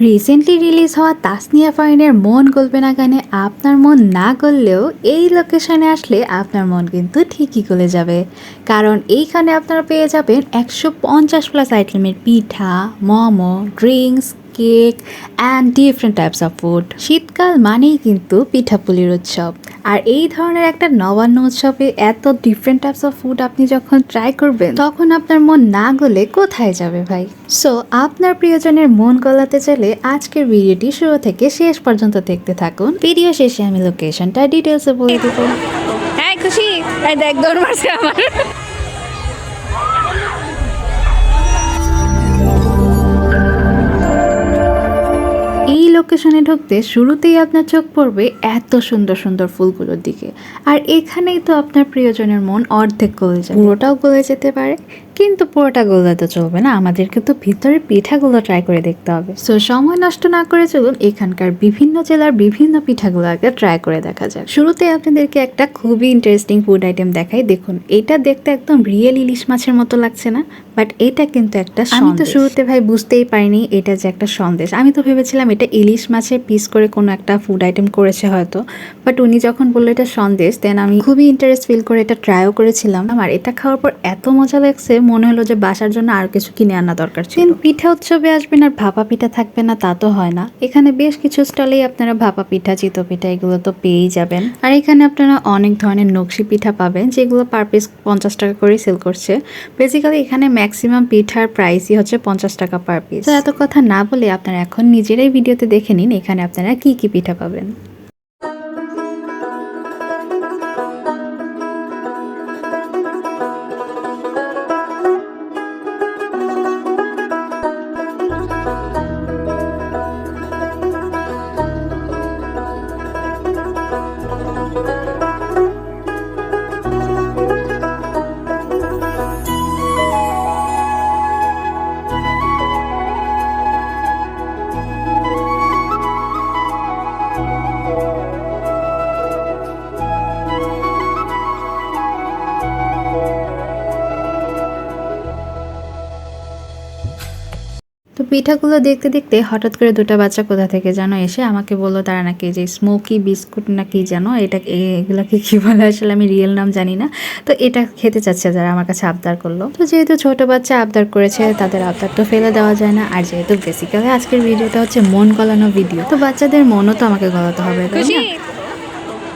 Recently release হওয়া তাসনিয়া ফারিনের মন গলবে না গানে আপনার মন না গললেও এই লোকেশনে আসলে আপনার মন কিন্তু ঠিকই গলে যাবে। কারণ এইখানে আপনারা পেয়ে যাবেন 150+ আইটেমের পিঠা, momo, drinks, cake and different types of food. শীতকাল মানেই কিন্তু পিঠাপুলির উৎসব, আর এই ধরনের একটা নবান্ন উৎসবে এত ডিফারেন্ট টাইপস অফ ফুড আপনি যখন ট্রাই করবেন তখন আপনার মন না গলে কোথায় যাবে ভাই। সো আপনার প্রিয়জনের মন গলাতে চাইলে আজকের ভিডিওটি শুরু থেকে শেষ পর্যন্ত দেখতে থাকুন। ভিডিও শেষে আমি লোকেশনটা ডিটেলসে বলে দেবো। হ্যাঁ খুশি, এই দেখ দৌড় মারছে আমার। এই লোকেশনে ঢুকতে শুরুতেই আপনার চোখ পড়বে এত সুন্দর সুন্দর ফুলগুলোর দিকে, আর এখানেই তো আপনার প্রিয়জনের মন অর্ধেক গলে যায়। পুরোটাও গলে যেতে পারে, কিন্তু পুরোটা গলে তো চলবে না, আমাদেরকে তো ভিতরে পিঠাগুলো ট্রাই করে দেখতে হবে। সো সময় নষ্ট না করে চলুন এখানকার বিভিন্ন জেলার বিভিন্ন পিঠাগুলো আগে ট্রাই করে দেখা যাক। শুরুতে আপনাদেরকে একটা খুবই ইন্টারেস্টিং ফুড আইটেম দেখাই। দেখুন, এটা দেখতে একদম রিয়েল ইলিশ মাছের মতো লাগছে না, বাট এটা কিন্তু একটা সন্দেশ। আমি তো শুরুতে ভাই বুঝতেই পারিনি এটা যে একটা সন্দেশ। আমি তো ভেবেছিলাম এটা ইলিশ মাছের পিস করে কোনো একটা ফুড আইটেম করেছে হয়তো, বাট উনি যখন বললো এটা সন্দেশ, দেন আমি খুবই ইন্টারেস্ট ফিল করে এটা ট্রাইও করেছিলাম। আর এটা খাওয়ার পর এত মজা লাগছে, মনে হলো যে বাসার জন্য আর কিছু কিনে আনা দরকার ছিল। পিঠা উৎসবে আসবেন আর ভাপা পিঠা থাকবে না তা তো হয় না। এখানে বেশ কিছু স্টলেই আপনারা ভাপা পিঠা, চিতই পিঠা এগুলো তো পেয়েই যাবেন। আর এখানে আপনারা অনেক ধরনের নকশি পিঠা পাবেন, যেগুলো পার পিস 50 টাকা করে সেল করছে। বেসিক্যালি এখানে ম্যাক্সিমাম পিঠার প্রাইসই হচ্ছে 50 টাকা পার পিস। তো এত কথা না বলে আপনারা এখন নিজেরাই ভিডিওতে দেখে নিন এখানে আপনারা কি কি পিঠা পাবেন। তো পিঠাগুলো দেখতে দেখতে হঠাৎ করে দুটো বাচ্চা কোথা থেকে যেন এসে আমাকে বললো তারা নাকি যে স্মোকি বিস্কুট নাকি যেন এটা এগুলাকে কি বলে আসলে আমি রিয়েল নাম জানি না। তো এটা খেতে চাচ্ছে যারা, আমার কাছে আবদার করলো। তো যেহেতু ছোট বাচ্চা আবদার করেছে, তাদের আবদার তো ফেলে দেওয়া যায় না। আর যেহেতু বেসিক্যালি আজকের ভিডিওটা হচ্ছে মন গলানো ভিডিও, তো বাচ্চাদের মনও তো আমাকে গলাতে হবে, তাই না?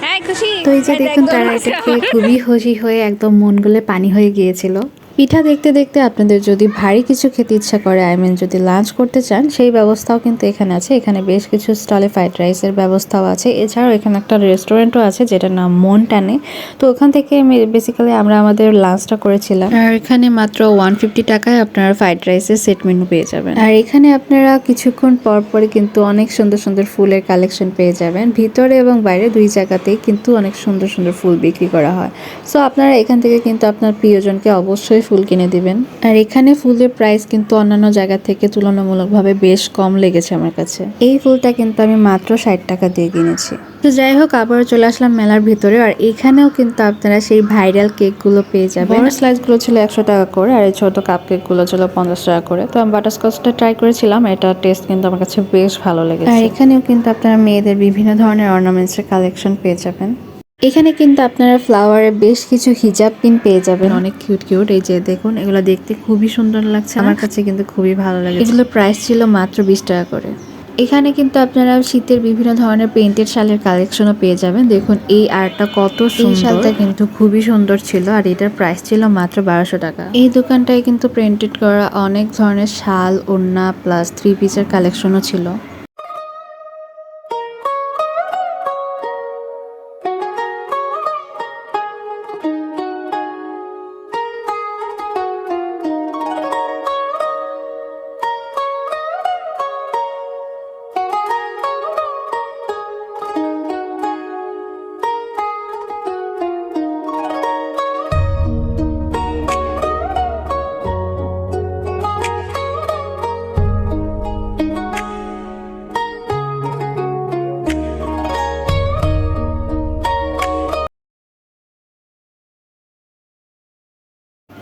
হ্যাঁ খুশি, তো এই যে দেখুন তারা এটা খেয়ে খুবই খুশি হয়ে একদম মন গলে পানি হয়ে গিয়েছিল। পিঠা দেখতে দেখতে আপনাদের যদি ভারী কিছু খেতে ইচ্ছা করে, যদি লাঞ্চ করতে চান, সেই ব্যবস্থাও কিন্তু এখানে আছে। এখানে বেশ কিছু স্টলে ফ্রাইড রাইসের ব্যবস্থাও আছে। এছাড়াও এখানে একটা রেস্টুরেন্টও আছে যেটার নাম মন টানে। তো ওখান থেকে বেসিক্যালি আমরা আমাদের লাঞ্চটা করেছিলাম। আর এখানে মাত্র 150 টাকায় আপনারা ফ্রাইড রাইসের সেট মেনু পেয়ে যাবেন। আর এখানে আপনারা কিছুক্ষণ পর পরে কিন্তু অনেক সুন্দর সুন্দর ফুলের কালেকশন পেয়ে যাবেন। ভিতরে এবং বাইরে দুই জায়গাতেই কিন্তু অনেক সুন্দর সুন্দর ফুল বিক্রি করা হয়। সো আপনারা এখান থেকে কিন্তু আপনার প্রিয়জনকে অবশ্যই ফুল কিনে দিবেন। আর এখানে ফুলের প্রাইস কিন্তু অন্যান্য জায়গা থেকে তুলনামূলকভাবে বেশ কম লেগেছে আমার কাছে। এই ফুলটা কিন্তু আমি মাত্র 60 টাকা দিয়ে কিনেছি। তো যাই হোক, আবারও চলে আসলাম মেলার ভিতরে। আর এখানেও কিন্তু আপনারা সেই ভাইরাল কেকগুলো পেয়ে যাবেন। বড় স্লাইসগুলো ছিল 100 টাকা করে, আর এই ছোট কাপ কেকগুলো ছিল 50 টাকা করে। তো আমি বাটারস্কচটা ট্রাই করেছিলাম, এটা টেস্ট কিন্তু আমার কাছে বেশ ভালো লেগেছে। আর এখানেও কিন্তু আপনারা মেয়েদের বিভিন্ন ধরনের অর্নামেন্টসের কালেকশন পেয়ে যাবেন। এখানে কিন্তু আপনারা ফ্লাওয়ারের বেশ কিছু হিজাব পিন পেয়ে যাবেন, অনেক কিউট কিউট। এই যে দেখুন, এগুলো দেখতে খুবই সুন্দর লাগছে, আমার কাছে কিন্তু খুবই ভালো লাগে। এগুলোর প্রাইস ছিল মাত্র 20 টাকা করে। এখানে কিন্তু আপনারা শীতের বিভিন্ন ধরনের পেইন্টেড শালের কালেকশনও পেয়ে যাবেন। দেখুন এই আর্টটা কত সুন্দর, শালটা কিন্তু খুবই সুন্দর ছিল, আর এটার প্রাইস ছিল মাত্র 1200 টাকা। এই দোকানটায় কিন্তু প্রিন্টেড করা অনেক ধরনের শাল, ওড়না প্লাস 3 পিসের কালেকশনও ছিল।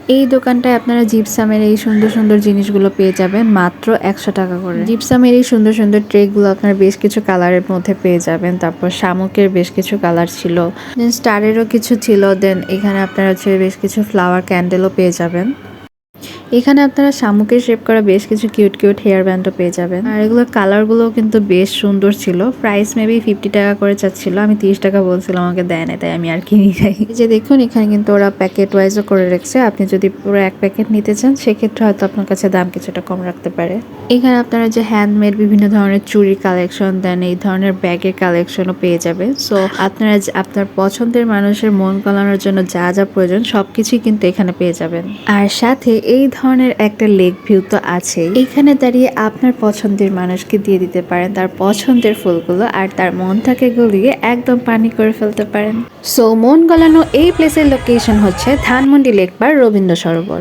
এই দোকানটায় আপনারা জিপসামের এই সুন্দর সুন্দর জিনিসগুলো পেয়ে যাবেন মাত্র 100 টাকা করে। জিপসামের এই সুন্দর সুন্দর ট্রেগুলো আপনারা বেশ কিছু কালারের মধ্যে পেয়ে যাবেন। তারপর শামুকের বেশ কিছু কালার ছিল, দেন স্টারেরও কিছু ছিল, দেন এখানে আপনারা হচ্ছে বেশ কিছু ফ্লাওয়ার ক্যান্ডেলও পেয়ে যাবেন। এখানে আপনারা শামুকের শেপ করা বেশ কিছু কিউট কিউট হেয়ার ব্যান্ডও পেয়ে যাবেন। আর এগুলোর কালারগুলোও কিন্তু বেশ সুন্দর ছিল। প্রাইস মেবি 50 টাকা করে চাচ্ছিল, আমি 30 টাকা বলছিলাম, আমাকে দেয় না, তাই আমি আর কিনি নাই। এই যে দেখুন এখানে কিন্তু ওরা প্যাকেট ওয়াইজও করে রেখেছে, আপনি যদি পুরো এক প্যাকেট নিতে চান সেক্ষেত্রে হয়তো আপনার কাছে দাম কিছুটা কম রাখতে পারে। এখানে আপনারা যে হ্যান্ডমেড বিভিন্ন ধরনের চুড়ি কালেকশন, দেন এই ধরনের ব্যাগের কালেকশনও পেয়ে যাবেন। সো আপনারা আপনার পছন্দের মানুষের মন গলানোর জন্য যা যা প্রয়োজন সবকিছুই কিন্তু এখানে পেয়ে যাবেন। আর সাথে এই ধরনের একটা লেক ভিউ তো আছে, এখানে দাঁড়িয়ে আপনার পছন্দের মানুষকে দিয়ে দিতে পারেন তার পছন্দের ফুলগুলো, আর তার মনটাকে গলিয়ে একদম পানি করে ফেলতে পারেন। সো মন গলানো এই প্লেসের লোকেশন হচ্ছে ধানমন্ডি লেক পার রবীন্দ্র সরোবর।